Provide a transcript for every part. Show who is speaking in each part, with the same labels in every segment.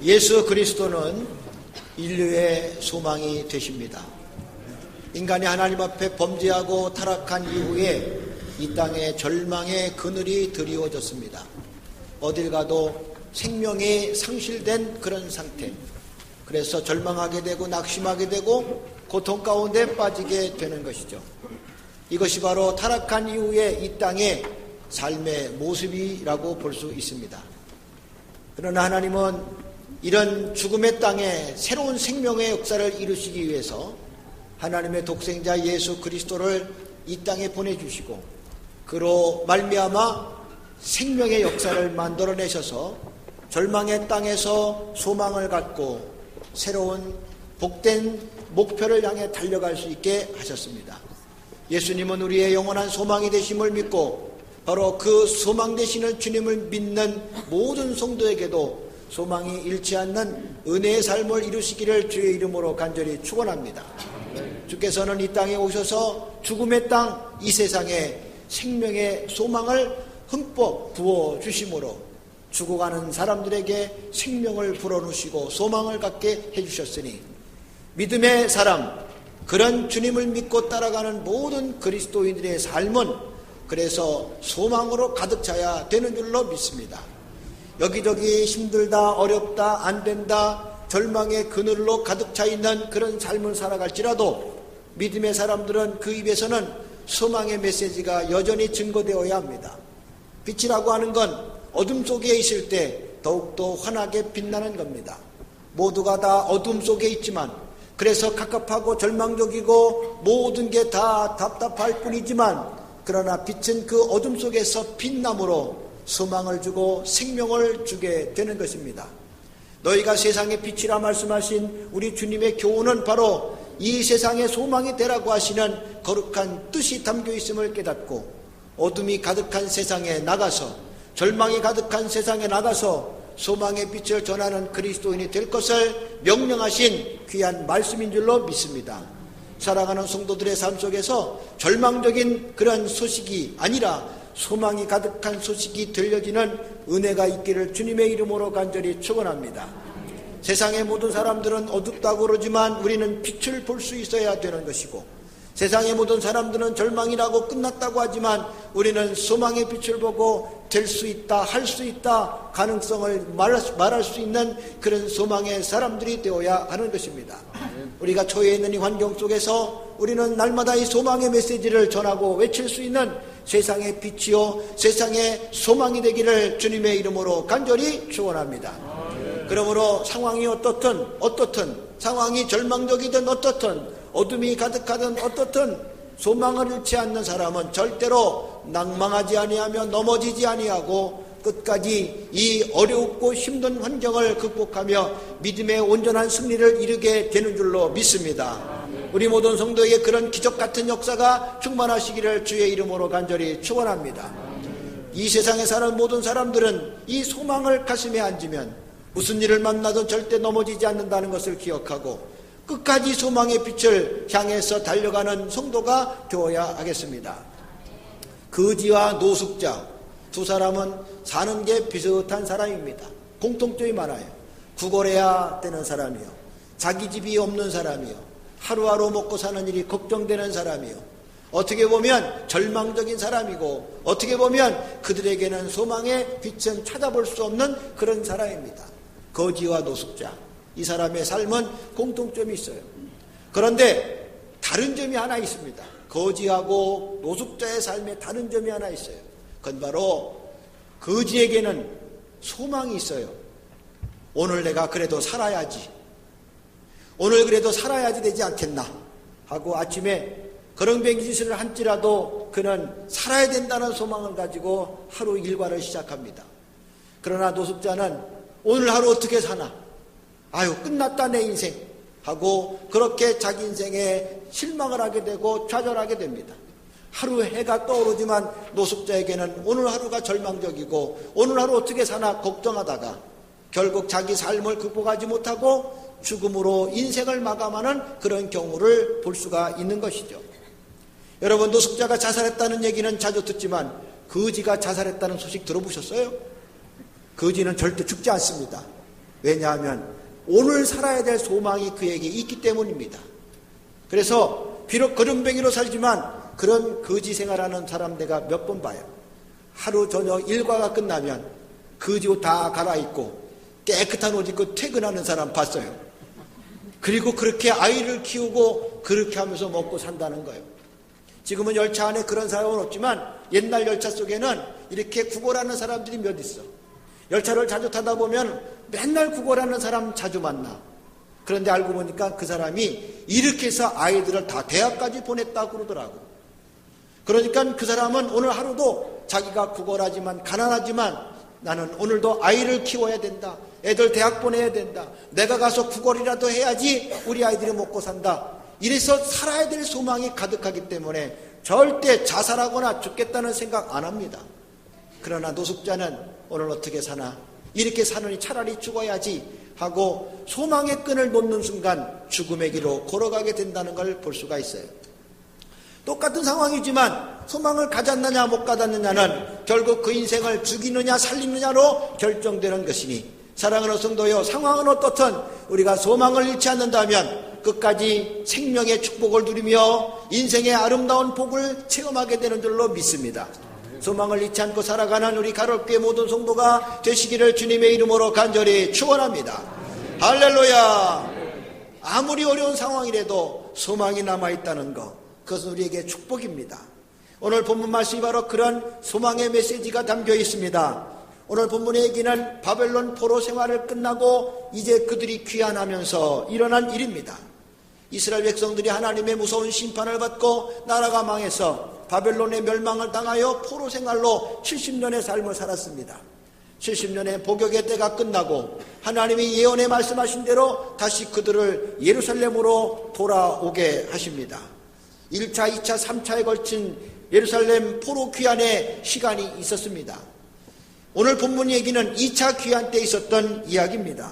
Speaker 1: 예수 그리스도는 인류의 소망이 되십니다. 인간이 하나님 앞에 범죄하고 타락한 이후에 이 땅에 절망의 그늘이 드리워졌습니다. 어딜 가도 생명이 상실된 그런 상태. 그래서 절망하게 되고 낙심하게 되고 고통 가운데 빠지게 되는 것이죠. 이것이 바로 타락한 이후에 이 땅의 삶의 모습이라고 볼 수 있습니다. 그러나 하나님은 이런 죽음의 땅에 새로운 생명의 역사를 이루시기 위해서 하나님의 독생자 예수 그리스도를 이 땅에 보내주시고 그로 말미암아 생명의 역사를 만들어내셔서 절망의 땅에서 소망을 갖고 새로운 복된 목표를 향해 달려갈 수 있게 하셨습니다. 예수님은 우리의 영원한 소망이 되심을 믿고 바로 그 소망 되시는 주님을 믿는 모든 성도에게도 소망이 잃지 않는 은혜의 삶을 이루시기를 주의 이름으로 간절히 축원합니다. 주께서는 이 땅에 오셔서 죽음의 땅, 이 세상에 생명의 소망을 흠뻑 부어주심으로 죽어가는 사람들에게 생명을 불어넣으시고 소망을 갖게 해주셨으니 믿음의 사람, 그런 주님을 믿고 따라가는 모든 그리스도인들의 삶은 그래서 소망으로 가득 차야 되는 줄로 믿습니다. 여기저기 힘들다, 어렵다, 안 된다, 절망의 그늘로 가득 차 있는 그런 삶을 살아갈지라도 믿음의 사람들은 그 입에서는 소망의 메시지가 여전히 증거되어야 합니다. 빛이라고 하는 건 어둠 속에 있을 때 더욱더 환하게 빛나는 겁니다. 모두가 다 어둠 속에 있지만 그래서 갑갑하고 절망적이고 모든 게 다 답답할 뿐이지만 그러나 빛은 그 어둠 속에서 빛남으로 소망을 주고 생명을 주게 되는 것입니다. 너희가 세상의 빛이라 말씀하신 우리 주님의 교훈은 바로 이 세상의 소망이 되라고 하시는 거룩한 뜻이 담겨 있음을 깨닫고 어둠이 가득한 세상에 나가서 절망이 가득한 세상에 나가서 소망의 빛을 전하는 그리스도인이 될 것을 명령하신 귀한 말씀인 줄로 믿습니다. 사랑하는 성도들의 삶 속에서 절망적인 그런 소식이 아니라 소망이 가득한 소식이 들려지는 은혜가 있기를 주님의 이름으로 간절히 축원합니다. 세상의 모든 사람들은 어둡다고 그러지만 우리는 빛을 볼 수 있어야 되는 것이고 세상의 모든 사람들은 절망이라고 끝났다고 하지만 우리는 소망의 빛을 보고 될 수 있다, 할 수 있다, 가능성을 말할 수 있는 그런 소망의 사람들이 되어야 하는 것입니다. 우리가 처해 있는 이 환경 속에서 우리는 날마다 이 소망의 메시지를 전하고 외칠 수 있는 세상의 빛이요 세상의 소망이 되기를 주님의 이름으로 간절히 축원합니다. 그러므로 상황이 어떻든 상황이 절망적이든 어떻든 어둠이 가득하든 어떻든 소망을 잃지 않는 사람은 절대로 낭망하지 아니하며 넘어지지 아니하고 끝까지 이 어렵고 힘든 환경을 극복하며 믿음의 온전한 승리를 이루게 되는 줄로 믿습니다. 우리 모든 성도에게 그런 기적 같은 역사가 충만하시기를 주의 이름으로 간절히 축원합니다. 이 세상에 사는 모든 사람들은 이 소망을 가슴에 안으면 무슨 일을 만나도 절대 넘어지지 않는다는 것을 기억하고 끝까지 소망의 빛을 향해서 달려가는 성도가 되어야 하겠습니다. 거지와 노숙자 두 사람은 사는 게 비슷한 사람입니다. 공통점이 많아요. 구걸해야 되는 사람이요, 자기 집이 없는 사람이요, 하루하루 먹고 사는 일이 걱정되는 사람이요, 어떻게 보면 절망적인 사람이고 어떻게 보면 그들에게는 소망의 빛은 찾아볼 수 없는 그런 사람입니다. 거지와 노숙자, 이 사람의 삶은 공통점이 있어요. 그런데 다른 점이 하나 있습니다. 거지하고 노숙자의 삶에 다른 점이 하나 있어요. 그건 바로 거지에게는 소망이 있어요. 오늘 내가 그래도 살아야지, 오늘 그래도 살아야지 되지 않겠나 하고 아침에 거렁뱅이짓을 할지라도 그는 살아야 된다는 소망을 가지고 하루 일과를 시작합니다. 그러나 노숙자는 오늘 하루 어떻게 사나, 아유 끝났다 내 인생 하고 그렇게 자기 인생에 실망을 하게 되고 좌절하게 됩니다. 하루 해가 떠오르지만 노숙자에게는 오늘 하루가 절망적이고 오늘 하루 어떻게 사나 걱정하다가 결국 자기 삶을 극복하지 못하고 죽음으로 인생을 마감하는 그런 경우를 볼 수가 있는 것이죠. 여러분, 노숙자가 자살했다는 얘기는 자주 듣지만 거지가 자살했다는 소식 들어보셨어요? 거지는 절대 죽지 않습니다. 왜냐하면 오늘 살아야 될 소망이 그에게 있기 때문입니다. 그래서 비록 거름뱅이로 살지만 그런 거지 생활하는 사람 내가 몇 번 봐요. 하루 저녁 일과가 끝나면 거지 옷 다 갈아입고 깨끗한 옷 입고 퇴근하는 사람 봤어요. 그리고 그렇게 아이를 키우고 그렇게 하면서 먹고 산다는 거예요. 지금은 열차 안에 그런 사람은 없지만 옛날 열차 속에는 이렇게 구걸하는 사람들이 몇 있어. 열차를 자주 타다 보면 맨날 구걸하는 사람 자주 만나. 그런데 알고 보니까 그 사람이 이렇게 해서 아이들을 다 대학까지 보냈다고 그러더라고. 그러니까 그 사람은 오늘 하루도 자기가 구걸하지만 가난하지만 나는 오늘도 아이를 키워야 된다. 애들 대학 보내야 된다. 내가 가서 구걸이라도 해야지 우리 아이들이 먹고 산다. 이래서 살아야 될 소망이 가득하기 때문에 절대 자살하거나 죽겠다는 생각 안 합니다. 그러나 노숙자는 오늘 어떻게 사나? 이렇게 사느니 차라리 죽어야지 하고 소망의 끈을 놓는 순간 죽음의 길로 걸어가게 된다는 걸 볼 수가 있어요. 똑같은 상황이지만 소망을 가졌느냐 못 가졌느냐는 결국 그 인생을 죽이느냐 살리느냐로 결정되는 것이니 사랑하는 성도여, 상황은 어떻든 우리가 소망을 잃지 않는다면 끝까지 생명의 축복을 누리며 인생의 아름다운 복을 체험하게 되는 줄로 믿습니다. 소망을 잃지 않고 살아가는 우리 가톨교회 모든 성도가 되시기를 주님의 이름으로 간절히 축원합니다. 할렐루야. 아무리 어려운 상황이라도 소망이 남아있다는 것, 그것은 우리에게 축복입니다. 오늘 본문 말씀이 바로 그런 소망의 메시지가 담겨 있습니다. 오늘 본문의 얘기는 바벨론 포로 생활을 끝나고 이제 그들이 귀환하면서 일어난 일입니다. 이스라엘 백성들이 하나님의 무서운 심판을 받고 나라가 망해서 바벨론의 멸망을 당하여 포로 생활로 70년의 삶을 살았습니다. 70년의 복역의 때가 끝나고 하나님이 예언에 말씀하신 대로 다시 그들을 예루살렘으로 돌아오게 하십니다. 1차, 2차, 3차에 걸친 예루살렘 포로 귀환의 시간이 있었습니다. 오늘 본문 얘기는 2차 귀환 때 있었던 이야기입니다.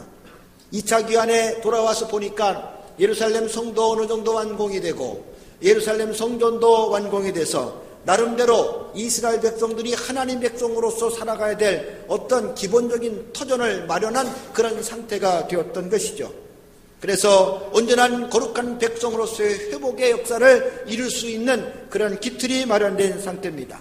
Speaker 1: 2차 귀환에 돌아와서 보니까 예루살렘 성도 어느 정도 완공이 되고 예루살렘 성전도 완공이 돼서 나름대로 이스라엘 백성들이 하나님 백성으로서 살아가야 될 어떤 기본적인 터전을 마련한 그런 상태가 되었던 것이죠. 그래서 온전한 거룩한 백성으로서의 회복의 역사를 이룰 수 있는 그런 기틀이 마련된 상태입니다.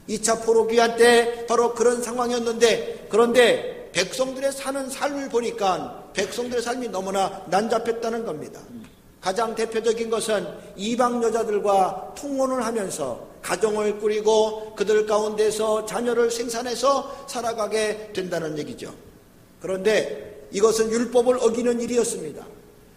Speaker 1: 2차 포로 귀환 때 바로 그런 상황이었는데, 그런데 백성들의 사는 삶을 보니까 백성들의 삶이 너무나 난잡했다는 겁니다. 가장 대표적인 것은 이방 여자들과 통혼을 하면서 가정을 꾸리고 그들 가운데서 자녀를 생산해서 살아가게 된다는 얘기죠. 그런데 이것은 율법을 어기는 일이었습니다.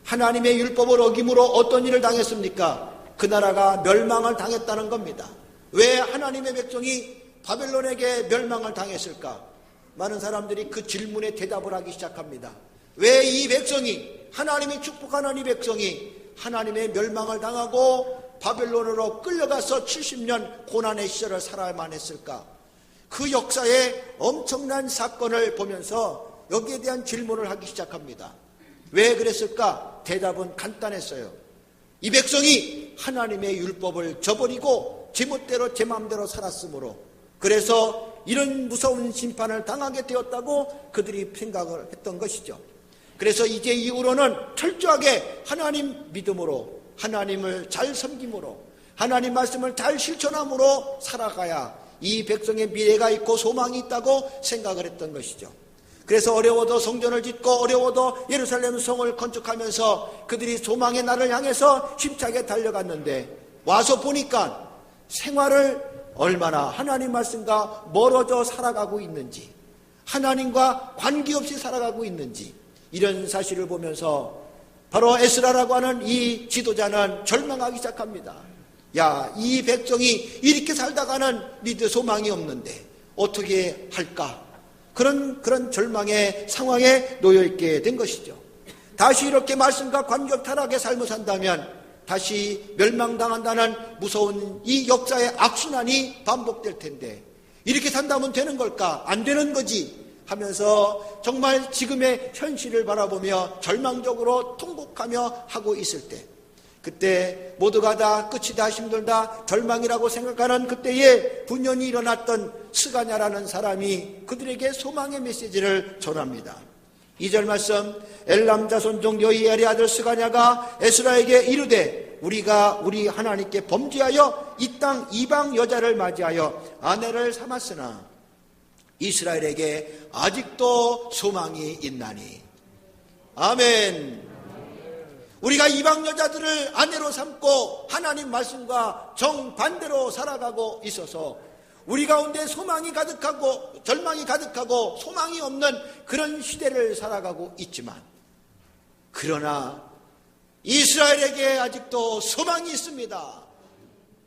Speaker 1: 하나님의 율법을 어김으로 어떤 일을 당했습니까? 그 나라가 멸망을 당했다는 겁니다. 왜 하나님의 백성이 바벨론에게 멸망을 당했을까? 많은 사람들이 그 질문에 대답을 하기 시작합니다. 왜 이 백성이, 하나님이 축복하는 이 백성이 하나님의 멸망을 당하고 바벨론으로 끌려가서 70년 고난의 시절을 살아야만 했을까? 그 역사의 엄청난 사건을 보면서 여기에 대한 질문을 하기 시작합니다. 왜 그랬을까? 대답은 간단했어요. 이 백성이 하나님의 율법을 저버리고 제멋대로 제 마음대로 살았으므로, 그래서 이런 무서운 심판을 당하게 되었다고 그들이 생각을 했던 것이죠. 그래서 이제 이후로는 철저하게 하나님 믿음으로, 하나님을 잘 섬김으로, 하나님 말씀을 잘 실천함으로 살아가야 이 백성의 미래가 있고 소망이 있다고 생각을 했던 것이죠. 그래서 어려워도 성전을 짓고 어려워도 예루살렘 성을 건축하면서 그들이 소망의 날을 향해서 힘차게 달려갔는데, 와서 보니까 생활을 얼마나 하나님 말씀과 멀어져 살아가고 있는지, 하나님과 관계없이 살아가고 있는지, 이런 사실을 보면서 바로 에스라라고 하는 이 지도자는 절망하기 시작합니다. 야, 이 백성이 이렇게 살다가는 믿을 소망이 없는데 어떻게 할까? 그런 절망의 상황에 놓여있게 된 것이죠. 다시 이렇게 말씀과 관계없이 타락의 삶을 산다면 다시 멸망당한다는 무서운 이 역사의 악순환이 반복될 텐데, 이렇게 산다면 되는 걸까? 안 되는 거지 하면서 정말 지금의 현실을 바라보며 절망적으로 통곡하며 하고 있을 때, 그때 모두가 다 끝이다, 힘들다, 절망이라고 생각하는 그때에 분연히 일어났던 스가냐라는 사람이 그들에게 소망의 메시지를 전합니다. 2절 말씀, 엘람 자손 중 여이엘의 아들 스가냐가 에스라에게 이르되 우리가 우리 하나님께 범죄하여 이 땅 이방 여자를 맞이하여 아내를 삼았으나 이스라엘에게 아직도 소망이 있나니. 아멘. 우리가 이방 여자들을 아내로 삼고 하나님 말씀과 정반대로 살아가고 있어서 우리 가운데 소망이 가득하고 절망이 가득하고 소망이 없는 그런 시대를 살아가고 있지만, 그러나 이스라엘에게 아직도 소망이 있습니다.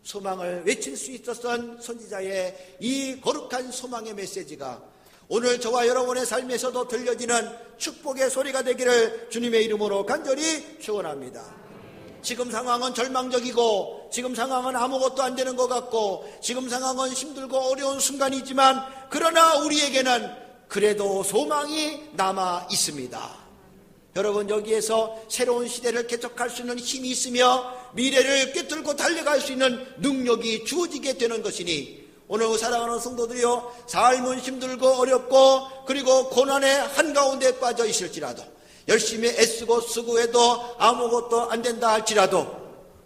Speaker 1: 소망을 외칠 수 있었던 선지자의 이 거룩한 소망의 메시지가 오늘 저와 여러분의 삶에서도 들려지는 축복의 소리가 되기를 주님의 이름으로 간절히 축원합니다. 지금 상황은 절망적이고 지금 상황은 아무것도 안 되는 것 같고 지금 상황은 힘들고 어려운 순간이지만, 그러나 우리에게는 그래도 소망이 남아 있습니다. 여러분, 여기에서 새로운 시대를 개척할 수 있는 힘이 있으며 미래를 꿰뚫고 달려갈 수 있는 능력이 주어지게 되는 것이니, 오늘 사랑하는 성도들이요, 삶은 힘들고 어렵고 그리고 고난의 한가운데 빠져 있을지라도, 열심히 애쓰고 수고해도 아무것도 안 된다 할지라도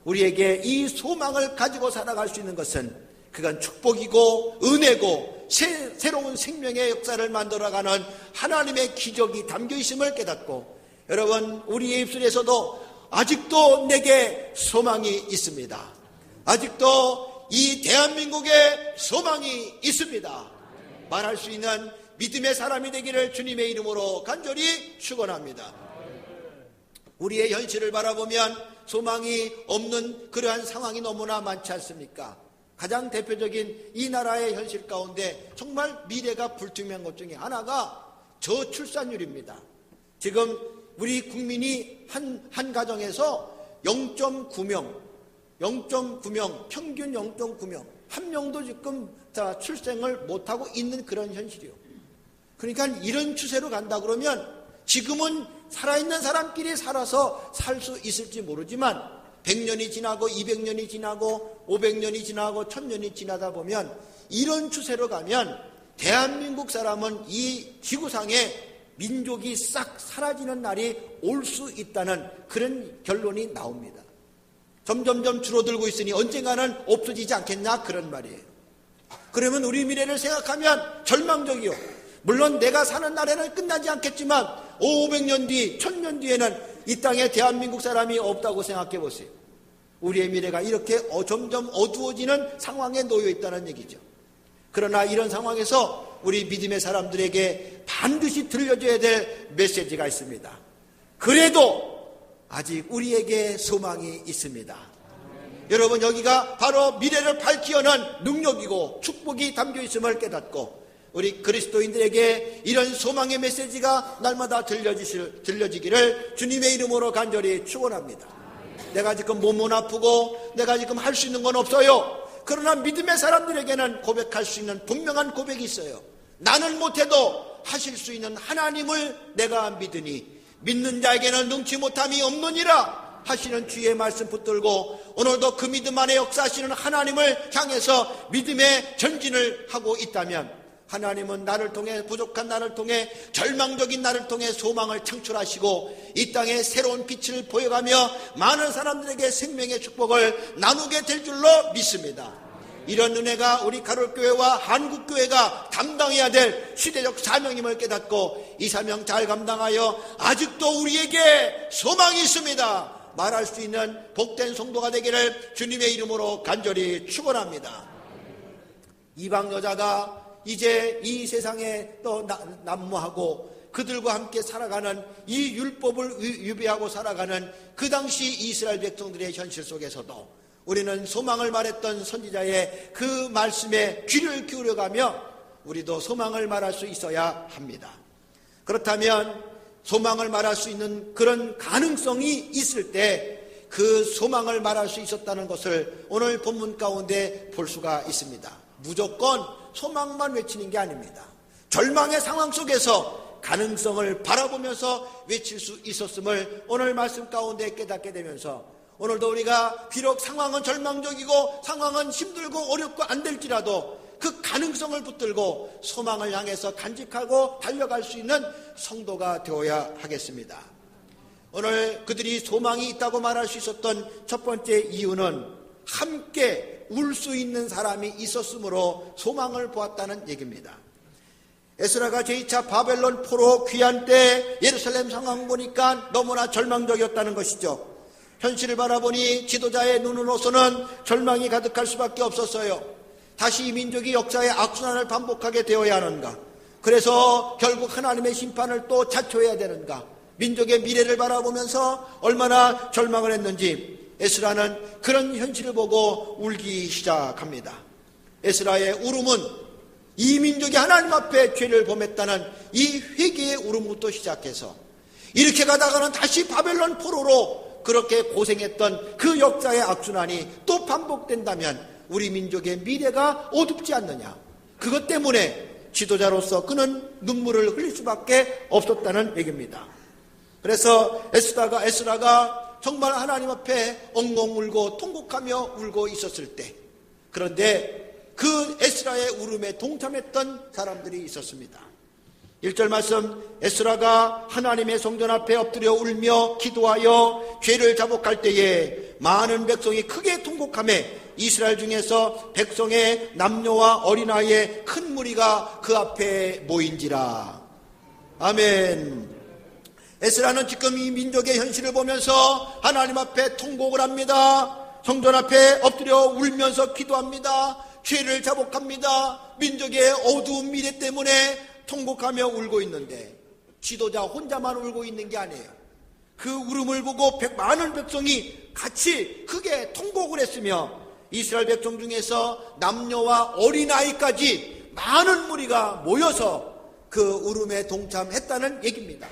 Speaker 1: 우리에게 이 소망을 가지고 살아갈 수 있는 것은 그건 축복이고 은혜고 새로운 생명의 역사를 만들어가는 하나님의 기적이 담겨 있음을 깨닫고, 여러분, 우리의 입술에서도 아직도 내게 소망이 있습니다. 아직도 이 대한민국에 소망이 있습니다. 말할 수 있는 믿음의 사람이 되기를 주님의 이름으로 간절히 축원합니다. 우리의 현실을 바라보면 소망이 없는 그러한 상황이 너무나 많지 않습니까? 가장 대표적인 이 나라의 현실 가운데 정말 미래가 불투명한 것 중에 하나가 저출산율입니다. 지금 우리 국민이 한 가정에서 0.9명, 평균 0.9명, 한 명도 지금 출생을 못하고 있는 그런 현실이요. 그러니까 이런 추세로 간다 그러면 지금은 살아있는 사람끼리 살아서 살 수 있을지 모르지만 100년이 지나고 200년이 지나고 500년이 지나고 1000년이 지나다 보면 이런 추세로 가면 대한민국 사람은 이 지구상에 민족이 싹 사라지는 날이 올 수 있다는 그런 결론이 나옵니다. 점점점 줄어들고 있으니 언젠가는 없어지지 않겠냐, 그런 말이에요. 그러면 우리 미래를 생각하면 절망적이요. 물론 내가 사는 날에는 끝나지 않겠지만 500년 뒤, 1000년 뒤에는 이 땅에 대한민국 사람이 없다고 생각해 보세요. 우리의 미래가 이렇게 점점 어두워지는 상황에 놓여 있다는 얘기죠. 그러나 이런 상황에서 우리 믿음의 사람들에게 반드시 들려줘야 될 메시지가 있습니다. 그래도 아직 우리에게 소망이 있습니다. 여러분, 여기가 바로 미래를 밝히 여는 능력이고 축복이 담겨 있음을 깨닫고 우리 그리스도인들에게 이런 소망의 메시지가 날마다 들려지기를 주님의 이름으로 간절히 축원합니다. 내가 지금 몸은 아프고 내가 지금 할 수 있는 건 없어요. 그러나 믿음의 사람들에게는 고백할 수 있는 분명한 고백이 있어요. 나는 못해도 하실 수 있는 하나님을 내가 믿으니 믿는 자에게는 능치 못함이 없느니라 하시는 주의 말씀 붙들고 오늘도 그 믿음 안에 역사하시는 하나님을 향해서 믿음의 전진을 하고 있다면, 하나님은 나를 통해, 부족한 나를 통해, 절망적인 나를 통해 소망을 창출하시고 이 땅에 새로운 빛을 보여가며 많은 사람들에게 생명의 축복을 나누게 될 줄로 믿습니다. 이런 은혜가 우리 가톨교회와 한국교회가 담당해야 될 시대적 사명임을 깨닫고 이 사명 잘 감당하여 아직도 우리에게 소망이 있습니다 말할 수 있는 복된 성도가 되기를 주님의 이름으로 간절히 축원합니다. 이방 여자가 이제 이 세상에 또 난무하고 그들과 함께 살아가는 이 율법을 위배하고 살아가는 그 당시 이스라엘 백성들의 현실 속에서도 우리는 소망을 말했던 선지자의 그 말씀에 귀를 기울여가며 우리도 소망을 말할 수 있어야 합니다. 그렇다면 소망을 말할 수 있는 그런 가능성이 있을 때 그 소망을 말할 수 있었다는 것을 오늘 본문 가운데 볼 수가 있습니다. 무조건 소망만 외치는 게 아닙니다. 절망의 상황 속에서 가능성을 바라보면서 외칠 수 있었음을 오늘 말씀 가운데 깨닫게 되면서 오늘도 우리가 비록 상황은 절망적이고 상황은 힘들고 어렵고 안 될지라도 그 가능성을 붙들고 소망을 향해서 간직하고 달려갈 수 있는 성도가 되어야 하겠습니다. 오늘 그들이 소망이 있다고 말할 수 있었던 첫 번째 이유는 함께 울 수 있는 사람이 있었으므로 소망을 보았다는 얘기입니다. 에스라가 제2차 바벨론 포로 귀환 때 예루살렘 상황 보니까 너무나 절망적이었다는 것이죠. 현실을 바라보니 지도자의 눈으로서는 절망이 가득할 수밖에 없었어요. 다시 이 민족이 역사의 악순환을 반복하게 되어야 하는가? 그래서 결국 하나님의 심판을 또 자초해야 되는가? 민족의 미래를 바라보면서 얼마나 절망을 했는지 에스라는 그런 현실을 보고 울기 시작합니다. 에스라의 울음은 이 민족이 하나님 앞에 죄를 범했다는 이 회개의 울음부터 시작해서 이렇게 가다가는 다시 바벨론 포로로 그렇게 고생했던 그 역사의 악순환이 또 반복된다면 우리 민족의 미래가 어둡지 않느냐. 그것 때문에 지도자로서 그는 눈물을 흘릴 수밖에 없었다는 얘기입니다. 그래서 에스라가 정말 하나님 앞에 엉엉 울고 통곡하며 울고 있었을 때, 그런데 그 에스라의 울음에 동참했던 사람들이 있었습니다. 1절 말씀, 에스라가 하나님의 성전 앞에 엎드려 울며 기도하여 죄를 자복할 때에 많은 백성이 크게 통곡하며 이스라엘 중에서 백성의 남녀와 어린아이의 큰 무리가 그 앞에 모인지라. 아멘. 에스라는 지금 이 민족의 현실을 보면서 하나님 앞에 통곡을 합니다. 성전 앞에 엎드려 울면서 기도합니다. 죄를 자복합니다. 민족의 어두운 미래 때문에 통곡하며 울고 있는데 지도자 혼자만 울고 있는 게 아니에요. 그 울음을 보고 많은 백성이 같이 크게 통곡을 했으며 이스라엘 백성 중에서 남녀와 어린아이까지 많은 무리가 모여서 그 울음에 동참했다는 얘기입니다.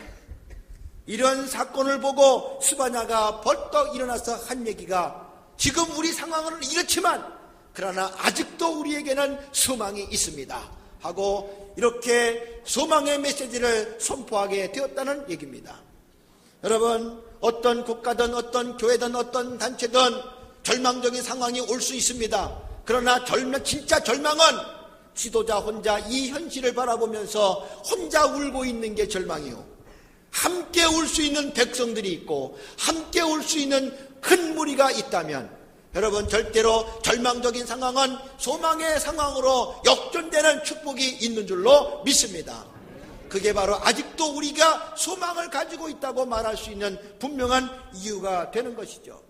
Speaker 1: 이런 사건을 보고 스바냐가 벌떡 일어나서 한 얘기가, 지금 우리 상황은 이렇지만 그러나 아직도 우리에게는 소망이 있습니다 하고 이렇게 소망의 메시지를 선포하게 되었다는 얘기입니다. 여러분, 어떤 국가든 어떤 교회든 어떤 단체든 절망적인 상황이 올 수 있습니다. 그러나 진짜 절망은 지도자 혼자 이 현실을 바라보면서 혼자 울고 있는 게 절망이요. 함께 울 수 있는 백성들이 있고 함께 울 수 있는 큰 무리가 있다면 여러분, 절대로 절망적인 상황은 소망의 상황으로 역전되는 축복이 있는 줄로 믿습니다. 그게 바로 아직도 우리가 소망을 가지고 있다고 말할 수 있는 분명한 이유가 되는 것이죠.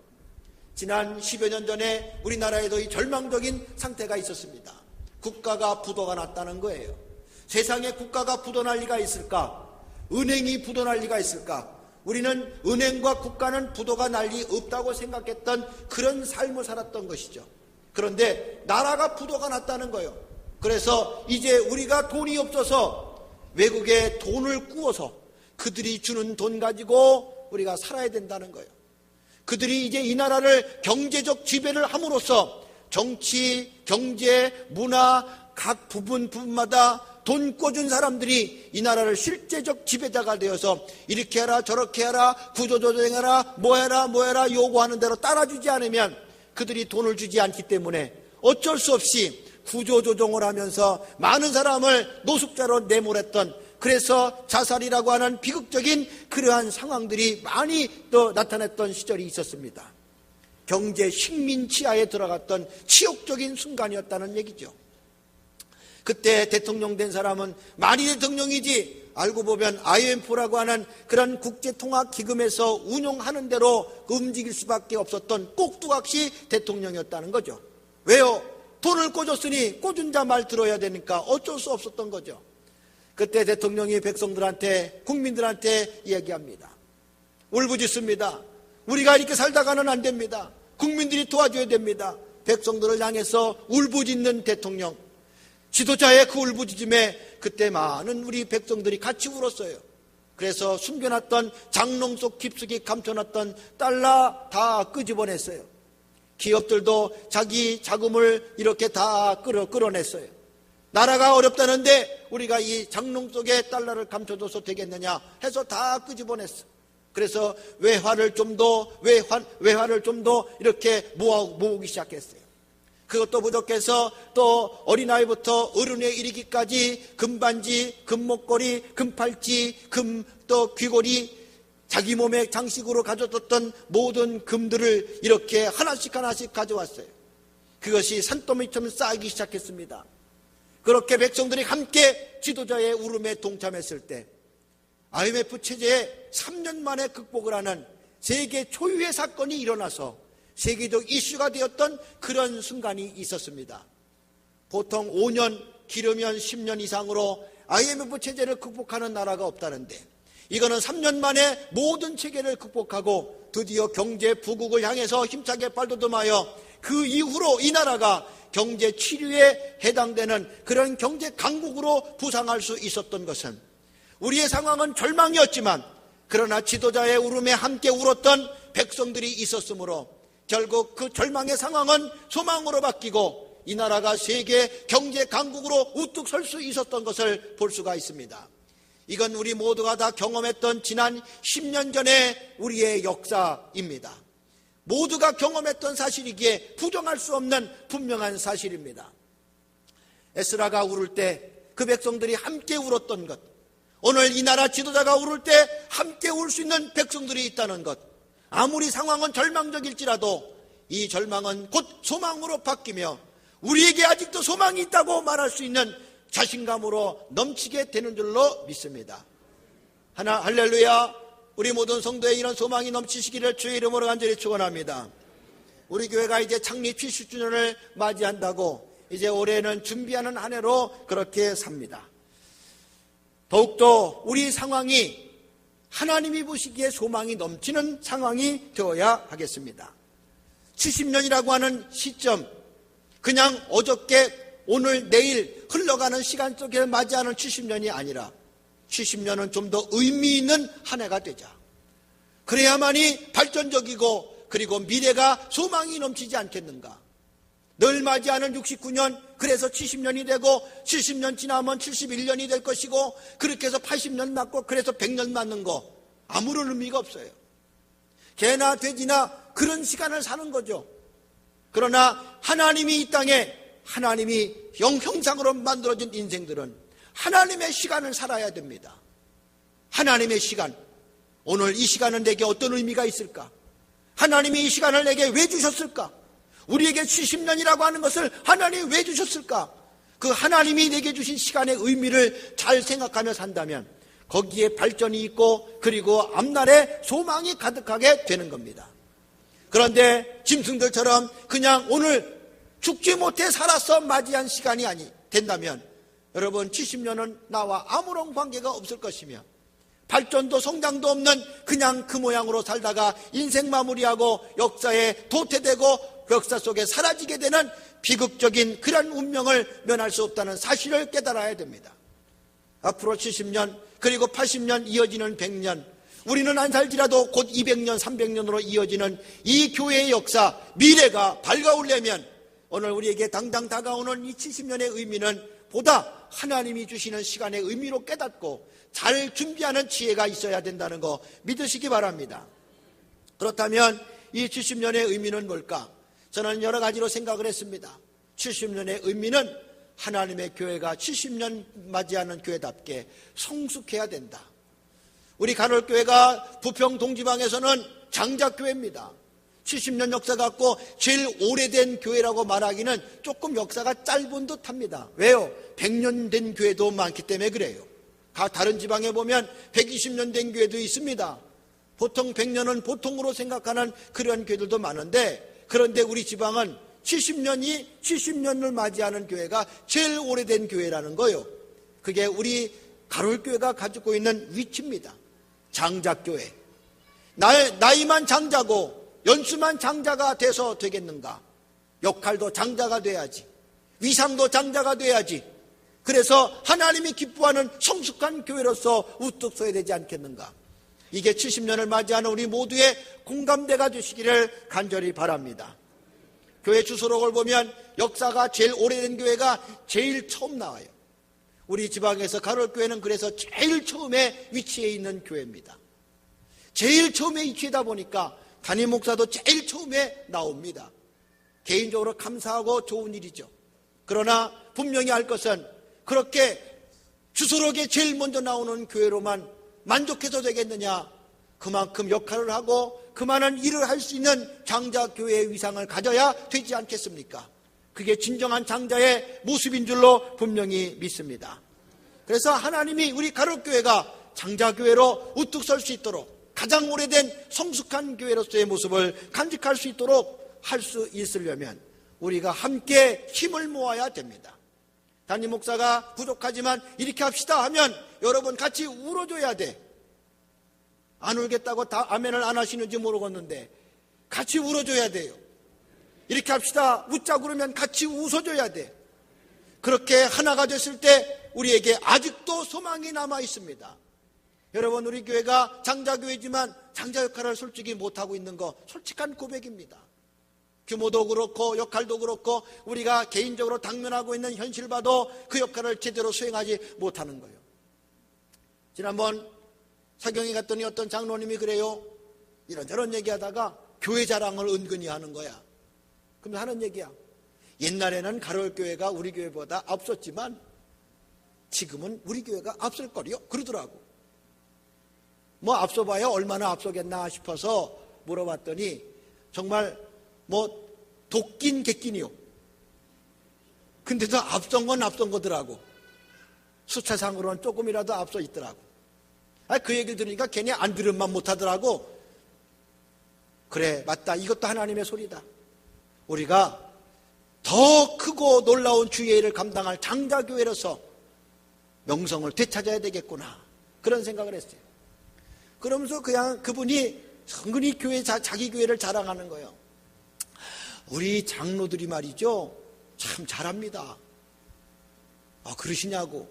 Speaker 1: 지난 10여 년 전에 우리나라에도 이 절망적인 상태가 있었습니다. 국가가 부도가 났다는 거예요. 세상에 국가가 부도날 리가 있을까? 은행이 부도날 리가 있을까? 우리는 은행과 국가는 부도가 날 리 없다고 생각했던 그런 삶을 살았던 것이죠. 그런데 나라가 부도가 났다는 거예요. 그래서 이제 우리가 돈이 없어서 외국에 돈을 구워서 그들이 주는 돈 가지고 우리가 살아야 된다는 거예요. 그들이 이제 이 나라를 경제적 지배를 함으로써 정치, 경제, 문화 각 부분마다 돈 꿔준 사람들이 이 나라를 실제적 지배자가 되어서 이렇게 해라 저렇게 해라 구조조정해라 뭐해라 요구하는 대로 따라주지 않으면 그들이 돈을 주지 않기 때문에 어쩔 수 없이 구조조정을 하면서 많은 사람을 노숙자로 내몰았던, 그래서 자살이라고 하는 비극적인 그러한 상황들이 많이 또 나타났던 시절이 있었습니다. 경제 식민지하에 들어갔던 치욕적인 순간이었다는 얘기죠. 그때 대통령 된 사람은 말이 대통령이지 알고 보면 IMF라고 하는 그런 국제통화기금에서 운용하는 대로 움직일 수밖에 없었던 꼭두각시 대통령이었다는 거죠. 왜요? 돈을 꿔줬으니 꿔준 자 말 들어야 되니까 어쩔 수 없었던 거죠. 그때 대통령이 백성들한테, 국민들한테 이야기합니다. 울부짖습니다. 우리가 이렇게 살다가는 안 됩니다. 국민들이 도와줘야 됩니다. 백성들을 향해서 울부짖는 대통령. 지도자의 그 울부짖음에 그때 많은 우리 백성들이 같이 울었어요. 그래서 숨겨놨던 장롱 속 깊숙이 감춰놨던 달러 다 끄집어냈어요. 기업들도 자기 자금을 이렇게 다 끌어냈어요. 나라가 어렵다는데 우리가 이 장롱 속에 달러를 감춰줘서 되겠느냐 해서 다 끄집어냈어. 그래서 외화를 좀 더 이렇게 모으기 시작했어요. 그것도 부족해서 또 어린아이부터 어른에 이르기까지 금반지, 금목걸이, 금팔찌, 또 귀걸이, 자기 몸에 장식으로 가져뒀던 모든 금들을 이렇게 하나씩 가져왔어요. 그것이 산더미처럼 쌓이기 시작했습니다. 그렇게 백성들이 함께 지도자의 울음에 동참했을 때 IMF 체제에 3년 만에 극복을 하는 세계 초유의 사건이 일어나서 세계적 이슈가 되었던 그런 순간이 있었습니다. 보통 5년, 길으면 10년 이상으로 IMF 체제를 극복하는 나라가 없다는데 이거는 3년 만에 모든 체계를 극복하고 드디어 경제 부국을 향해서 힘차게 발돋움하여 그 이후로 이 나라가 경제 치료에 해당되는 그런 경제 강국으로 부상할 수 있었던 것은 우리의 상황은 절망이었지만 그러나 지도자의 울음에 함께 울었던 백성들이 있었으므로 결국 그 절망의 상황은 소망으로 바뀌고 이 나라가 세계 경제 강국으로 우뚝 설 수 있었던 것을 볼 수가 있습니다. 이건 우리 모두가 다 경험했던 지난 10년 전의 우리의 역사입니다. 모두가 경험했던 사실이기에 부정할 수 없는 분명한 사실입니다. 에스라가 울을 때 그 백성들이 함께 울었던 것, 오늘 이 나라 지도자가 울을 때 함께 울 수 있는 백성들이 있다는 것, 아무리 상황은 절망적일지라도 이 절망은 곧 소망으로 바뀌며 우리에게 아직도 소망이 있다고 말할 수 있는 자신감으로 넘치게 되는 줄로 믿습니다. 할렐루야. 우리 모든 성도의 이런 소망이 넘치시기를 주의 이름으로 간절히 축원합니다. 우리 교회가 이제 창립 70주년을 맞이한다고 이제 올해는 준비하는 한 해로 그렇게 삽니다. 더욱더 우리 상황이 하나님이 보시기에 소망이 넘치는 상황이 되어야 하겠습니다. 70년이라고 하는 시점, 그냥 어저께 오늘 내일 흘러가는 시간 속에 맞이하는 70년이 아니라 70년은 좀 더 의미 있는 한 해가 되자. 그래야만이 발전적이고 그리고 미래가 소망이 넘치지 않겠는가. 늘 맞이하는 69년, 그래서 70년이 되고 70년 지나면 71년이 될 것이고 그렇게 해서 80년 맞고 그래서 100년 맞는 거 아무런 의미가 없어요. 개나 돼지나 그런 시간을 사는 거죠. 그러나 하나님이 이 땅에 하나님이 형상으로 만들어진 인생들은 하나님의 시간을 살아야 됩니다. 하나님의 시간. 오늘 이 시간은 내게 어떤 의미가 있을까? 하나님이 이 시간을 내게 왜 주셨을까? 우리에게 70년이라고 하는 것을 하나님이 왜 주셨을까? 그 하나님이 내게 주신 시간의 의미를 잘 생각하며 산다면 거기에 발전이 있고 그리고 앞날에 소망이 가득하게 되는 겁니다. 그런데 짐승들처럼 그냥 오늘 죽지 못해 살아서 맞이한 시간이 된다면 여러분 70년은 나와 아무런 관계가 없을 것이며 발전도 성장도 없는 그냥 그 모양으로 살다가 인생 마무리하고 역사에 도태되고 역사 속에 사라지게 되는 비극적인 그런 운명을 면할 수 없다는 사실을 깨달아야 됩니다. 앞으로 70년 그리고 80년 이어지는 100년, 우리는 안 살지라도 곧 200년 300년으로 이어지는 이 교회의 역사 미래가 밝아오려면 오늘 우리에게 당장 다가오는 이 70년의 의미는 보다 하나님이 주시는 시간의 의미로 깨닫고 잘 준비하는 지혜가 있어야 된다는 거 믿으시기 바랍니다. 그렇다면 이 70년의 의미는 뭘까? 저는 여러 가지로 생각을 했습니다. 70년의 의미는 하나님의 교회가 70년 맞이하는 교회답게 성숙해야 된다. 우리 간월교회가 부평 동지방에서는 장작교회입니다. 70년 역사 갖고 제일 오래된 교회라고 말하기는 조금 역사가 짧은 듯합니다. 왜요? 100년 된 교회도 많기 때문에 그래요. 다른 지방에 보면 120년 된 교회도 있습니다. 보통 100년은 보통으로 생각하는 그런 교회들도 많은데 그런데 우리 지방은 70년을 맞이하는 교회가 제일 오래된 교회라는 거예요. 그게 우리 가롤교회가 가지고 있는 위치입니다. 장자교회. 나이만 장자고 연수만 장자가 돼서 되겠는가? 역할도 장자가 돼야지. 위상도 장자가 돼야지. 그래서 하나님이 기뻐하는 성숙한 교회로서 우뚝 서야 되지 않겠는가? 이게 70년을 맞이하는 우리 모두의 공감대가 되시기를 간절히 바랍니다. 교회 주소록을 보면 역사가 제일 오래된 교회가 제일 처음 나와요. 우리 지방에서 가롤교회는 그래서 제일 처음에 위치해 있는 교회입니다. 제일 처음에 위치하다 보니까 담임 목사도 제일 처음에 나옵니다. 개인적으로 감사하고 좋은 일이죠. 그러나 분명히 알 것은 그렇게 주소록에 제일 먼저 나오는 교회로만 만족해서 되겠느냐? 그만큼 역할을 하고 그만한 일을 할 수 있는 장자교회의 위상을 가져야 되지 않겠습니까? 그게 진정한 장자의 모습인 줄로 분명히 믿습니다. 그래서 하나님이 우리 가롯교회가 장자교회로 우뚝 설 수 있도록 가장 오래된 성숙한 교회로서의 모습을 간직할 수 있도록 할 수 있으려면 우리가 함께 힘을 모아야 됩니다. 담임 목사가 부족하지만 이렇게 합시다 하면 여러분 같이 울어줘야 돼. 안 울겠다고 다 아멘을 안 하시는지 모르겠는데 같이 울어줘야 돼요. 이렇게 합시다 웃자 그러면 같이 웃어줘야 돼. 그렇게 하나가 됐을 때 우리에게 아직도 소망이 남아 있습니다. 여러분, 우리 교회가 장자교회지만 장자 역할을 솔직히 못하고 있는 거 솔직한 고백입니다. 규모도 그렇고 역할도 그렇고 우리가 개인적으로 당면하고 있는 현실 봐도 그 역할을 제대로 수행하지 못하는 거예요. 지난번 사경에 갔더니 어떤 장로님이 그래요. 이런저런 얘기하다가 교회 자랑을 은근히 하는 거야. 그럼 하는 얘기야. 옛날에는 가롤교회가 우리 교회보다 앞섰지만 지금은 우리 교회가 앞설 거리요. 그러더라고. 뭐 앞서봐야 얼마나 앞서겠나 싶어서 물어봤더니 정말 뭐 도끼인 객긴이요. 근데도 앞선 건 앞선 거더라고. 숫자상으로는 조금이라도 앞서 있더라고. 그 얘기를 들으니까 괜히 안 들은만 못하더라고. 그래, 맞다. 이것도 하나님의 소리다. 우리가 더 크고 놀라운 주의 일을 감당할 장자교회로서 명성을 되찾아야 되겠구나. 그런 생각을 했어요. 그러면서 그냥 그분이 은근히 자기 교회를 자랑하는 거예요. 우리 장로들이 말이죠, 참 잘합니다. 그러시냐고.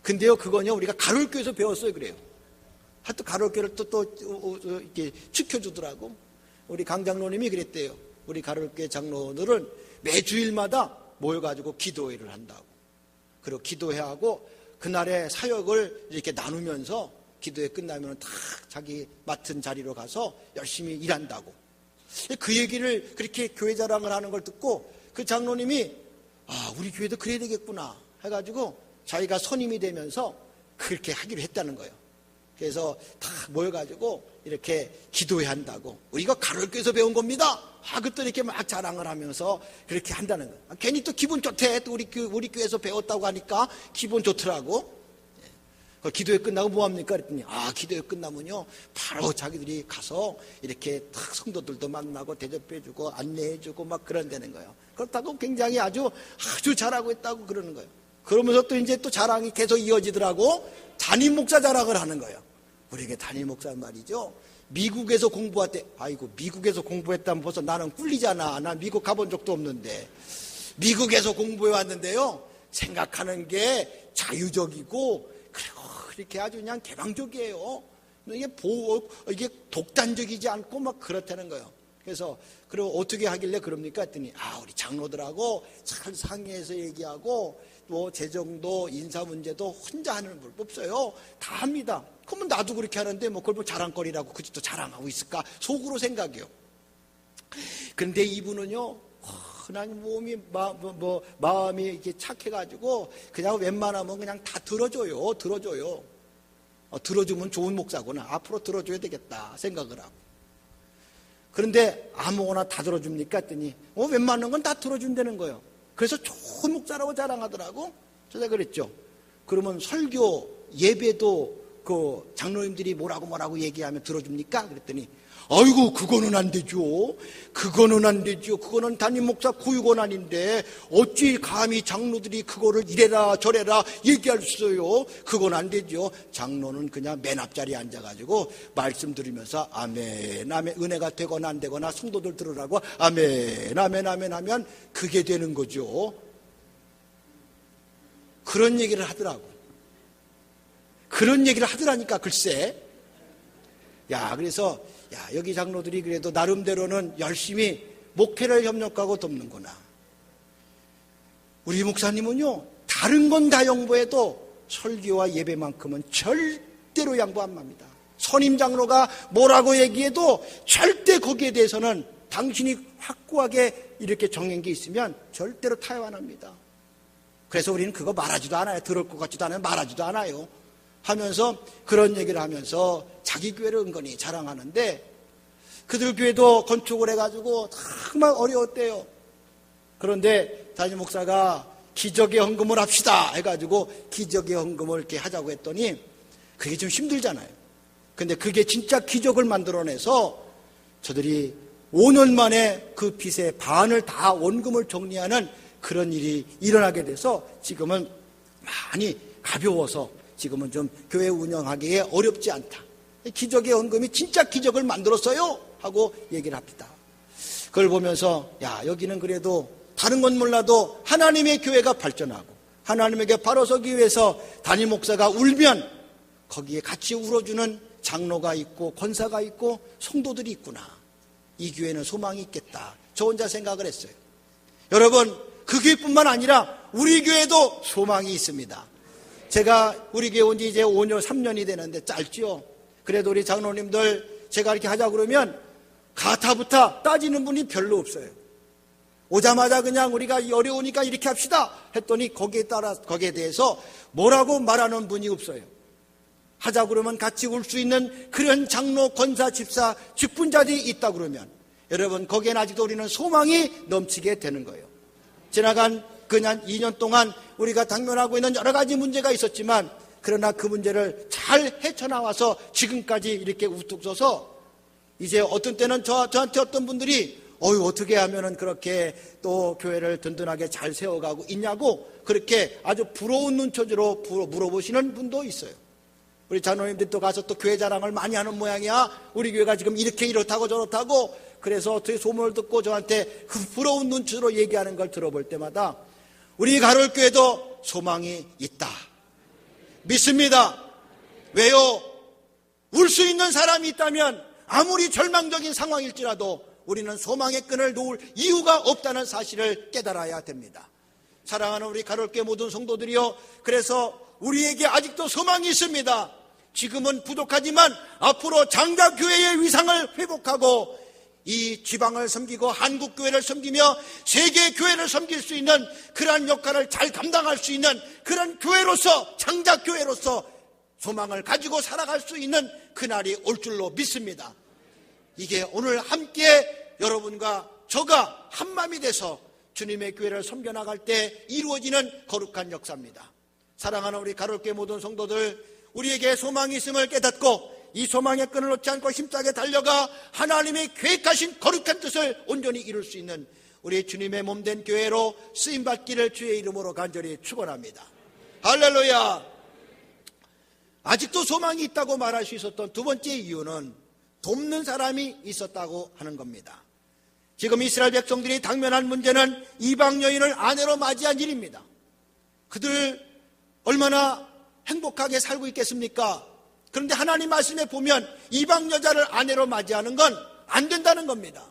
Speaker 1: 근데요, 그거는요, 우리가 가롤교에서 배웠어요. 그래요. 하여튼 가롤교를 또 이렇게 지켜주더라고. 우리 강 장로님이 그랬대요. 우리 가롤교 장로들은 매주일마다 모여가지고 기도회를 한다고. 그리고 기도회하고 그날의 사역을 이렇게 나누면서 기도회 끝나면 다 자기 맡은 자리로 가서 열심히 일한다고. 그 얘기를 그렇게 교회 자랑을 하는 걸 듣고 그 장로님이 우리 교회도 그래야 되겠구나 해가지고 자기가 선임이 되면서 그렇게 하기로 했다는 거예요. 그래서 다 모여가지고 이렇게 기도회 한다고. 우리가 가롤교에서 배운 겁니다. 그것도 이렇게 막 자랑을 하면서 그렇게 한다는 거예요. 괜히 또 기분 좋대. 또 우리 교회에서 배웠다고 하니까 기분 좋더라고. 기도회 끝나고 뭐 합니까? 그랬더니 기도회 끝나면요 바로 자기들이 가서 이렇게 탁 성도들도 만나고 대접해주고 안내해주고 막 그런다는 거예요. 그렇다고 굉장히 아주 잘하고 있다고 그러는 거예요. 그러면서 또 이제 또 자랑이 계속 이어지더라고. 담임 목사 자랑을 하는 거예요. 우리에게 담임 목사 말이죠, 미국에서 공부했대. 미국에서 공부했다면 벌써 나는 꿀리잖아. 난 미국 가본 적도 없는데. 미국에서 공부해 왔는데요, 생각하는 게 자유적이고 그리고 이렇게 아주 그냥 개방적이에요. 이게 독단적이지 않고 막 그렇다는 거예요. 그래서 그리고 어떻게 하길래 그럽니까 했더니 우리 장로들하고 잘 상의해서 얘기하고 또 재정도 인사 문제도 혼자 하는 법 없어요. 다 합니다. 그러면 나도 그렇게 하는데 뭐 그걸 뭐 자랑거리라고 그 집도 자랑하고 있을까 속으로 생각해요. 그런데 이분은요, 그냥 마음이 이렇게 착해가지고 그냥 웬만하면 그냥 다 들어줘요. 들어주면 좋은 목사구나. 앞으로 들어줘야 되겠다 생각을 하고. 그런데 아무거나 다 들어줍니까 했더니 웬만한 건 다 들어준다는 거예요. 그래서 좋은 목사라고 자랑하더라고. 제가 그랬죠. 그러면 설교 예배도 그 장로님들이 뭐라고 얘기하면 들어줍니까? 그랬더니 그거는 안 되죠. 그거는 담임 목사 고유권한인데 어찌 감히 장로들이 그거를 이래라 저래라 얘기할 수 있어요. 그건 안 되죠. 장로는 그냥 맨 앞자리에 앉아가지고 말씀 들으면서 아멘 은혜가 되거나 안 되거나 성도들 들으라고 아멘 하면 그게 되는 거죠. 그런 얘기를 하더라고. 그런 얘기를 하더라니까. 글쎄. 그래서 여기 장로들이 그래도 나름대로는 열심히 목회를 협력하고 돕는구나. 우리 목사님은요, 다른 건 다 양보해도 설교와 예배만큼은 절대로 양보 안 합니다. 선임 장로가 뭐라고 얘기해도 절대 거기에 대해서는 당신이 확고하게 이렇게 정한 게 있으면 절대로 타협 안 합니다. 그래서 우리는 그거 말하지도 않아요. 들을 것 같지도 않아요. 말하지도 않아요. 하면서 그런 얘기를 하면서 자기 교회를 은근히 자랑하는데, 그들 교회도 건축을 해가지고 정말 어려웠대요. 그런데 담임 목사가 기적의 헌금을 합시다 해가지고 기적의 헌금을 이렇게 하자고 했더니 그게 좀 힘들잖아요. 근데 그게 진짜 기적을 만들어내서 저들이 5년 만에 그 빚의 반을 다 원금을 정리하는 그런 일이 일어나게 돼서 지금은 많이 가벼워서 지금은 좀 교회 운영하기에 어렵지 않다. 기적의 헌금이 진짜 기적을 만들었어요 하고 얘기를 합니다. 그걸 보면서 야, 여기는 그래도 다른 건 몰라도 하나님의 교회가 발전하고 하나님에게 바로 서기 위해서 담임 목사가 울면 거기에 같이 울어주는 장로가 있고 권사가 있고 성도들이 있구나. 이 교회는 소망이 있겠다. 저 혼자 생각을 했어요. 여러분, 그 교회뿐만 아니라 우리 교회도 소망이 있습니다. 제가 우리 교회 온 지 이제 5년, 3년이 되는데 짧지요. 그래도 우리 장로님들 제가 이렇게 하자 그러면 가타부타 따지는 분이 별로 없어요. 오자마자 그냥 우리가 어려우니까 이렇게 합시다 했더니 거기에 대해서 뭐라고 말하는 분이 없어요. 하자 그러면 같이 올 수 있는 그런 장로, 권사, 집사, 직분자들이 있다 그러면 여러분 거기엔 아직도 우리는 소망이 넘치게 되는 거예요. 지나간 그냥 2년 동안 우리가 당면하고 있는 여러 가지 문제가 있었지만 그러나 그 문제를 잘 헤쳐나와서 지금까지 이렇게 우뚝 서서 이제 어떤 때는 저한테 어떤 분들이 어떻게 하면은 그렇게 또 교회를 든든하게 잘 세워가고 있냐고 그렇게 아주 부러운 눈초리로 물어보시는 분도 있어요. 우리 장로님들 또 가서 또 교회 자랑을 많이 하는 모양이야. 우리 교회가 지금 이렇다고 저렇다고. 그래서 어떻게 소문을 듣고 저한테 그 부러운 눈초리로 얘기하는 걸 들어볼 때마다 우리 가톨교회도 소망이 있다. 믿습니다. 왜요? 울 수 있는 사람이 있다면 아무리 절망적인 상황일지라도 우리는 소망의 끈을 놓을 이유가 없다는 사실을 깨달아야 됩니다. 사랑하는 우리 가톨교회 모든 성도들이요, 그래서 우리에게 아직도 소망이 있습니다. 지금은 부족하지만 앞으로 장자교회의 위상을 회복하고 이 지방을 섬기고 한국교회를 섬기며 세계교회를 섬길 수 있는 그러한 역할을 잘 감당할 수 있는 그런 교회로서, 장자교회로서 소망을 가지고 살아갈 수 있는 그날이 올 줄로 믿습니다. 이게 오늘 함께 여러분과 저가 한마음이 돼서 주님의 교회를 섬겨나갈 때 이루어지는 거룩한 역사입니다. 사랑하는 우리 가톨교회 모든 성도들, 우리에게 소망이 있음을 깨닫고 이 소망의 끈을 놓지 않고 힘차게 달려가 하나님의 계획하신 거룩한 뜻을 온전히 이룰 수 있는 우리 주님의 몸된 교회로 쓰임받기를 주의 이름으로 간절히 축원합니다. 할렐루야. 아직도 소망이 있다고 말할 수 있었던 두 번째 이유는 돕는 사람이 있었다고 하는 겁니다. 지금 이스라엘 백성들이 당면한 문제는 이방 여인을 아내로 맞이한 일입니다. 그들 얼마나 행복하게 살고 있겠습니까? 그런데 하나님 말씀에 보면 이방 여자를 아내로 맞이하는 건 안 된다는 겁니다.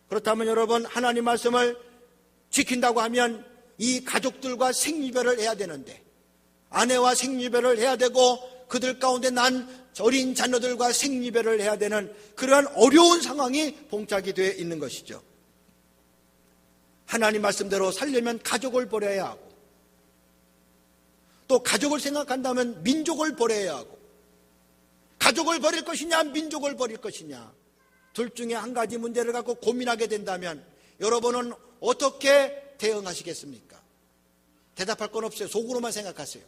Speaker 1: 그렇다면 여러분, 하나님 말씀을 지킨다고 하면 이 가족들과 생리별을 해야 되는데 아내와 생리별을 해야 되고 그들 가운데 난 어린 자녀들과 생리별을 해야 되는 그러한 어려운 상황이 봉착이 되어 있는 것이죠. 하나님 말씀대로 살려면 가족을 버려야 하고 또 가족을 생각한다면 민족을 버려야 하고 가족을 버릴 것이냐 민족을 버릴 것이냐 둘 중에 한 가지 문제를 갖고 고민하게 된다면 여러분은 어떻게 대응하시겠습니까? 대답할 건 없어요. 속으로만 생각하세요.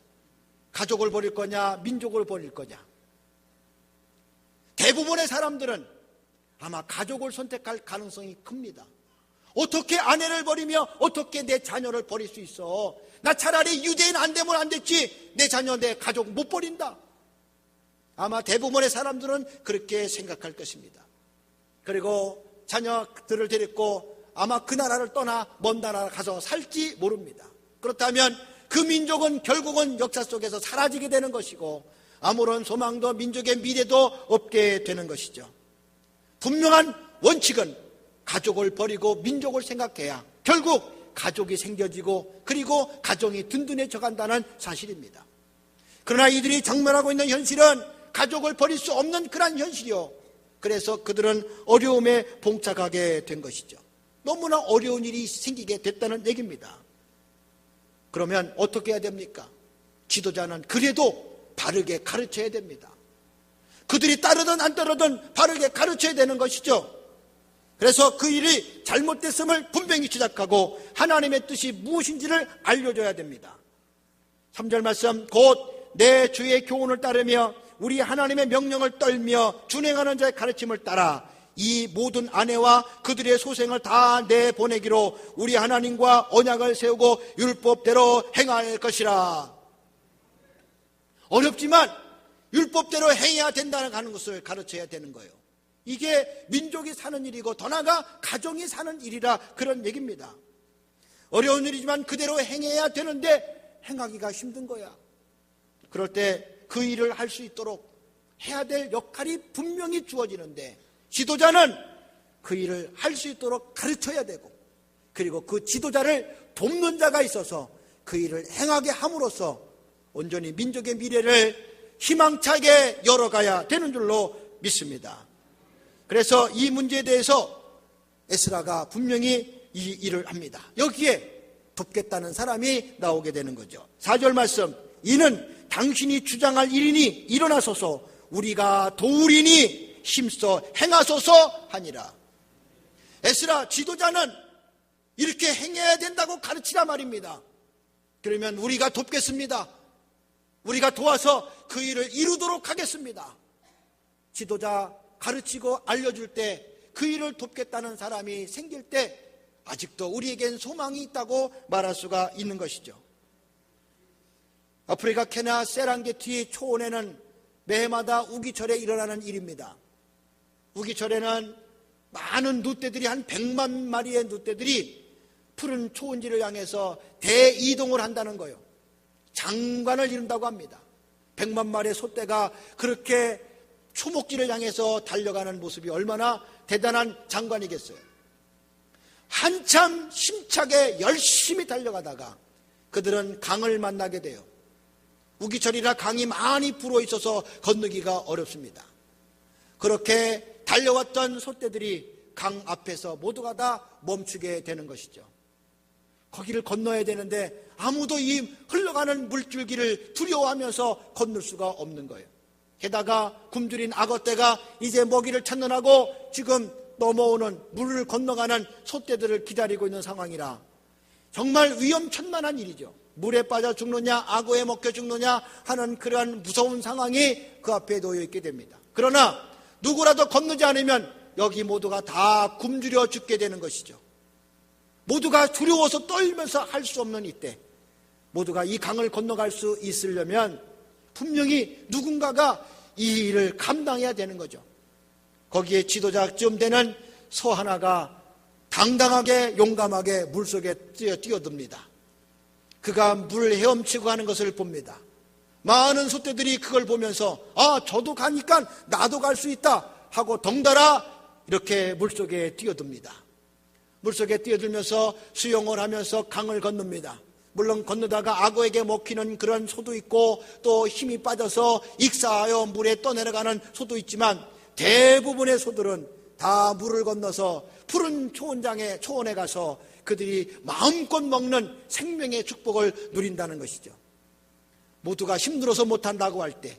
Speaker 1: 가족을 버릴 거냐 민족을 버릴 거냐. 대부분의 사람들은 아마 가족을 선택할 가능성이 큽니다. 어떻게 아내를 버리며 어떻게 내 자녀를 버릴 수 있어? 나 차라리 유대인 안 되면 안 됐지 내 자녀 내 가족 못 버린다. 아마 대부분의 사람들은 그렇게 생각할 것입니다. 그리고 자녀들을 데리고 아마 그 나라를 떠나 먼 나라 가서 살지 모릅니다. 그렇다면 그 민족은 결국은 역사 속에서 사라지게 되는 것이고 아무런 소망도 민족의 미래도 없게 되는 것이죠. 분명한 원칙은 가족을 버리고 민족을 생각해야 결국 가족이 생겨지고 그리고 가정이 든든해져 간다는 사실입니다. 그러나 이들이 직면하고 있는 현실은 가족을 버릴 수 없는 그런 현실이요. 그래서 그들은 어려움에 봉착하게 된 것이죠. 너무나 어려운 일이 생기게 됐다는 얘기입니다. 그러면 어떻게 해야 됩니까? 지도자는 그래도 바르게 가르쳐야 됩니다. 그들이 따르든 안 따르든 바르게 가르쳐야 되는 것이죠. 그래서 그 일이 잘못됐음을 분명히 지적하고 하나님의 뜻이 무엇인지를 알려줘야 됩니다. 3절 말씀, 곧 내 주의 교훈을 따르며 우리 하나님의 명령을 떨며 준행하는 자의 가르침을 따라 이 모든 아내와 그들의 소생을 다 내보내기로 우리 하나님과 언약을 세우고 율법대로 행할 것이라. 어렵지만 율법대로 행해야 된다는 것을 가르쳐야 되는 거예요. 이게 민족이 사는 일이고 더 나아가 가정이 사는 일이라 그런 얘기입니다. 어려운 일이지만 그대로 행해야 되는데 행하기가 힘든 거야. 그럴 때 그 일을 할 수 있도록 해야 될 역할이 분명히 주어지는데 지도자는 그 일을 할 수 있도록 가르쳐야 되고 그리고 그 지도자를 돕는 자가 있어서 그 일을 행하게 함으로써 온전히 민족의 미래를 희망차게 열어가야 되는 줄로 믿습니다. 그래서 이 문제에 대해서 에스라가 분명히 이 일을 합니다. 여기에 돕겠다는 사람이 나오게 되는 거죠. 4절 말씀, 이는 당신이 주장할 일이니 일어나소서 우리가 도우리니 힘써 행하소서 하니라. 에스라 지도자는 이렇게 행해야 된다고 가르치라 말입니다. 그러면 우리가 돕겠습니다. 우리가 도와서 그 일을 이루도록 하겠습니다. 지도자 가르치고 알려줄 때 그 일을 돕겠다는 사람이 생길 때 아직도 우리에겐 소망이 있다고 말할 수가 있는 것이죠. 아프리카 케냐 세랑게티 초원에는 매해마다 우기철에 일어나는 일입니다. 우기철에는 많은 누떼들이 한 100만 마리의 누떼들이 푸른 초원지를 향해서 대이동을 한다는 거예요. 장관을 이룬다고 합니다. 100만 마리의 소떼가 그렇게 초목지를 향해서 달려가는 모습이 얼마나 대단한 장관이겠어요. 한참 힘차게 열심히 달려가다가 그들은 강을 만나게 돼요. 우기철이라 강이 많이 불어 있어서 건너기가 어렵습니다. 그렇게 달려왔던 소떼들이 강 앞에서 모두가 다 멈추게 되는 것이죠. 거기를 건너야 되는데 아무도 이 흘러가는 물줄기를 두려워하면서 건널 수가 없는 거예요. 게다가 굶주린 악어떼가 이제 먹이를 찾느라고 지금 넘어오는 물을 건너가는 소떼들을 기다리고 있는 상황이라 정말 위험천만한 일이죠. 물에 빠져 죽느냐 악어에 먹혀 죽느냐 하는 그러한 무서운 상황이 그 앞에 놓여 있게 됩니다. 그러나 누구라도 건너지 않으면 여기 모두가 다 굶주려 죽게 되는 것이죠. 모두가 두려워서 떨면서 할 수 없는 이때 모두가 이 강을 건너갈 수 있으려면 분명히 누군가가 이 일을 감당해야 되는 거죠. 거기에 지도자쯤 되는 소 하나가 당당하게 용감하게 물속에 뛰어듭니다. 그가 물을 헤엄치고 가는 것을 봅니다. 많은 소떼들이 그걸 보면서 저도 가니까 나도 갈 수 있다 하고 덩달아 이렇게 물속에 뛰어듭니다. 물속에 뛰어들면서 수영을 하면서 강을 건넙니다. 물론 건너다가 악어에게 먹히는 그런 소도 있고 또 힘이 빠져서 익사하여 물에 떠내려가는 소도 있지만 대부분의 소들은 다 물을 건너서 푸른 초원에 가서 그들이 마음껏 먹는 생명의 축복을 누린다는 것이죠. 모두가 힘들어서 못한다고 할 때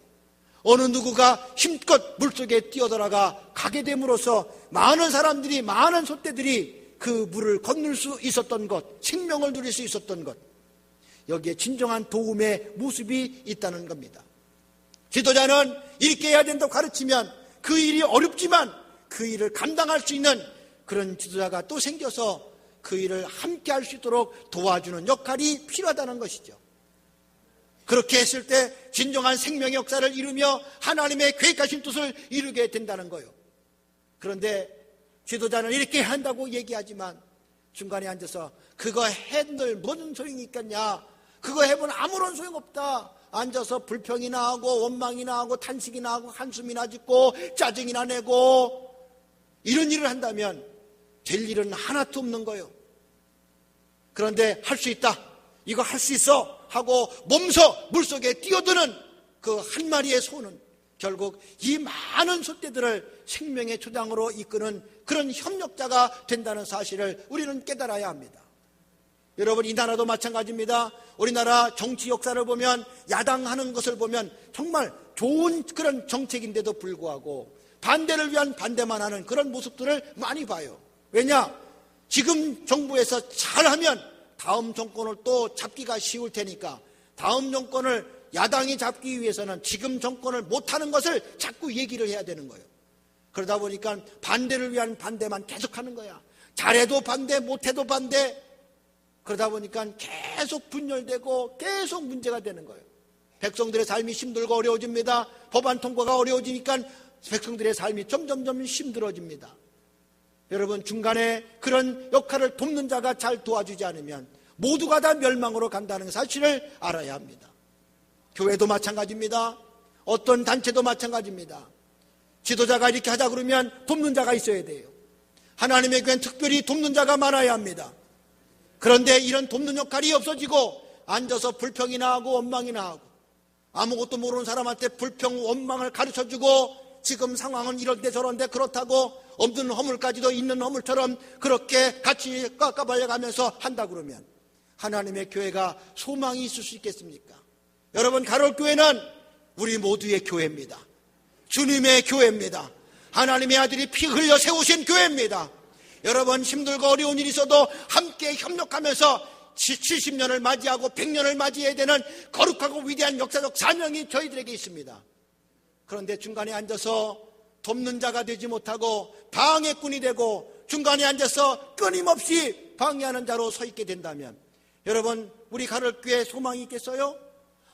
Speaker 1: 어느 누구가 힘껏 물속에 뛰어들어가 가게 됨으로써 많은 사람들이 많은 소떼들이 그 물을 건널 수 있었던 것, 생명을 누릴 수 있었던 것, 여기에 진정한 도움의 모습이 있다는 겁니다. 지도자는 이렇게 해야 된다고 가르치면 그 일이 어렵지만 그 일을 감당할 수 있는 그런 지도자가 또 생겨서 그 일을 함께 할 수 있도록 도와주는 역할이 필요하다는 것이죠. 그렇게 했을 때 진정한 생명의 역사를 이루며 하나님의 계획하신 뜻을 이루게 된다는 거예요. 그런데 지도자는 이렇게 한다고 얘기하지만 중간에 앉아서 그거 해들 무슨 소용이 있겠냐, 그거 해보면 아무런 소용없다, 앉아서 불평이나 하고 원망이나 하고 탄식이나 하고 한숨이나 짓고 짜증이나 내고 이런 일을 한다면 될 일은 하나도 없는 거예요. 그런데 할 수 있다, 이거 할 수 있어 하고 몸서 물속에 뛰어드는 그 한 마리의 소는 결국 이 많은 소떼들을 생명의 초장으로 이끄는 그런 협력자가 된다는 사실을 우리는 깨달아야 합니다. 여러분, 이 나라도 마찬가지입니다. 우리나라 정치 역사를 보면, 야당하는 것을 보면 정말 좋은 그런 정책인데도 불구하고 반대를 위한 반대만 하는 그런 모습들을 많이 봐요. 왜냐? 지금 정부에서 잘하면 다음 정권을 또 잡기가 쉬울 테니까 다음 정권을 야당이 잡기 위해서는 지금 정권을 못하는 것을 자꾸 얘기를 해야 되는 거예요. 그러다 보니까 반대를 위한 반대만 계속하는 거야. 잘해도 반대, 못해도 반대. 그러다 보니까 계속 분열되고 계속 문제가 되는 거예요. 백성들의 삶이 힘들고 어려워집니다. 법안 통과가 어려워지니까 백성들의 삶이 점점 힘들어집니다. 여러분, 중간에 그런 역할을 돕는 자가 잘 도와주지 않으면 모두가 다 멸망으로 간다는 사실을 알아야 합니다. 교회도 마찬가지입니다. 어떤 단체도 마찬가지입니다. 지도자가 이렇게 하자 그러면 돕는 자가 있어야 돼요. 하나님의 교회는 특별히 돕는 자가 많아야 합니다. 그런데 이런 돕는 역할이 없어지고 앉아서 불평이나 하고 원망이나 하고 아무것도 모르는 사람한테 불평, 원망을 가르쳐주고 지금 상황은 이런데 저런데 그렇다고 없는 허물까지도 있는 허물처럼 그렇게 같이 까발려가면서 한다 그러면 하나님의 교회가 소망이 있을 수 있겠습니까? 여러분, 가롤교회는 우리 모두의 교회입니다. 주님의 교회입니다. 하나님의 아들이 피 흘려 세우신 교회입니다. 여러분, 힘들고 어려운 일이 있어도 함께 협력하면서 70년을 맞이하고 100년을 맞이해야 되는 거룩하고 위대한 역사적 사명이 저희들에게 있습니다. 그런데 중간에 앉아서 돕는 자가 되지 못하고 방해꾼이 되고 중간에 앉아서 끊임없이 방해하는 자로 서 있게 된다면 여러분, 우리 가롤교회에 소망이 있겠어요?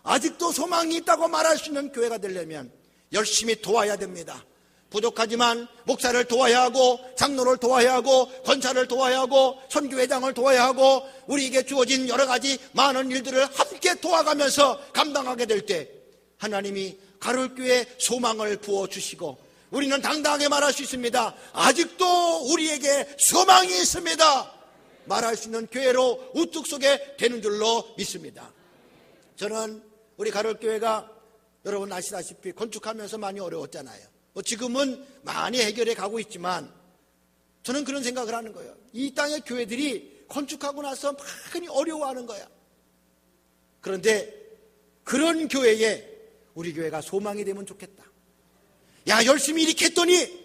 Speaker 1: 아직도 소망이 있다고 말할 수 있는 교회가 되려면 열심히 도와야 됩니다. 부족하지만 목사를 도와야 하고 장로를 도와야 하고 권사를 도와야 하고 선교회장을 도와야 하고 우리에게 주어진 여러 가지 많은 일들을 함께 도와가면서 감당하게 될 때 하나님이 가롤교회에 소망을 부어주시고 우리는 당당하게 말할 수 있습니다. 아직도 우리에게 소망이 있습니다. 말할 수 있는 교회로 우뚝 서게 되는 줄로 믿습니다. 저는 우리 가롤교회가 여러분 아시다시피 건축하면서 많이 어려웠잖아요. 지금은 많이 해결해 가고 있지만 저는 그런 생각을 하는 거예요. 이 땅의 교회들이 건축하고 나서 많이 어려워하는 거야. 그런데 그런 교회에 우리 교회가 소망이 되면 좋겠다. 야, 열심히 이렇게 했더니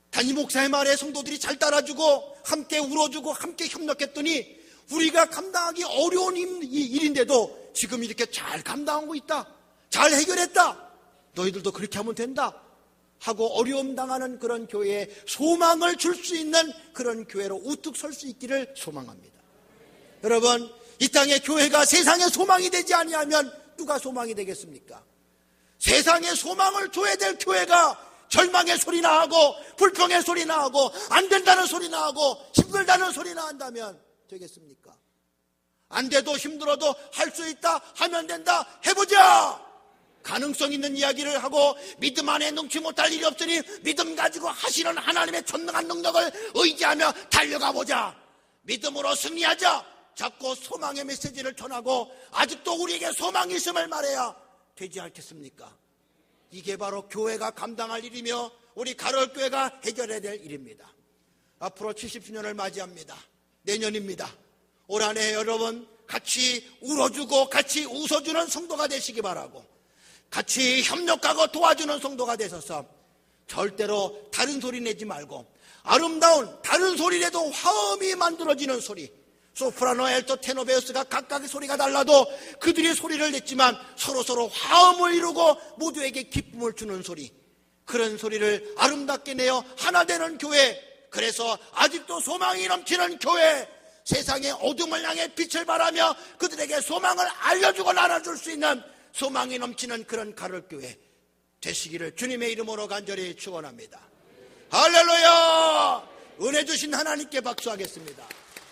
Speaker 1: 담임 목사의 말에 성도들이 잘 따라주고 함께 울어주고 함께 협력했더니 우리가 감당하기 어려운 일인데도 지금 이렇게 잘 감당하고 있다. 잘 해결했다. 너희들도 그렇게 하면 된다. 하고 어려움 당하는 그런 교회에 소망을 줄 수 있는 그런 교회로 우뚝 설 수 있기를 소망합니다. 여러분, 이 땅의 교회가 세상의 소망이 되지 아니하면 누가 소망이 되겠습니까? 세상에 소망을 줘야 될 교회가 절망의 소리나 하고 불평의 소리나 하고 안 된다는 소리나 하고 힘들다는 소리나 한다면 되겠습니까? 안 돼도 힘들어도 할 수 있다, 하면 된다, 해보자! 가능성 있는 이야기를 하고 믿음 안에 능치 못할 일이 없으니 믿음 가지고 하시는 하나님의 전능한 능력을 의지하며 달려가 보자. 믿음으로 승리하자. 자꾸 소망의 메시지를 전하고 아직도 우리에게 소망이 있음을 말해야 되지 않겠습니까? 이게 바로 교회가 감당할 일이며 우리 가롤교회가 해결해야 될 일입니다. 앞으로 70주년을 맞이합니다. 내년입니다. 올 한 해 여러분 같이 울어주고 같이 웃어주는 성도가 되시기 바라고, 같이 협력하고 도와주는 성도가 되셔서 절대로 다른 소리 내지 말고 아름다운 다른 소리라도 화음이 만들어지는 소리, 소프라노, 알토, 테너, 베이스가 각각의 소리가 달라도 그들이 소리를 냈지만 서로 화음을 이루고 모두에게 기쁨을 주는 소리, 그런 소리를 아름답게 내어 하나 되는 교회, 그래서 아직도 소망이 넘치는 교회, 세상의 어둠을 향해 빛을 발하며 그들에게 소망을 알려주고 나눠줄 수 있는 소망이 넘치는 그런 가롤교회 되시기를 주님의 이름으로 간절히 축원합니다. 할렐루야! 은혜 주신 하나님께 박수하겠습니다.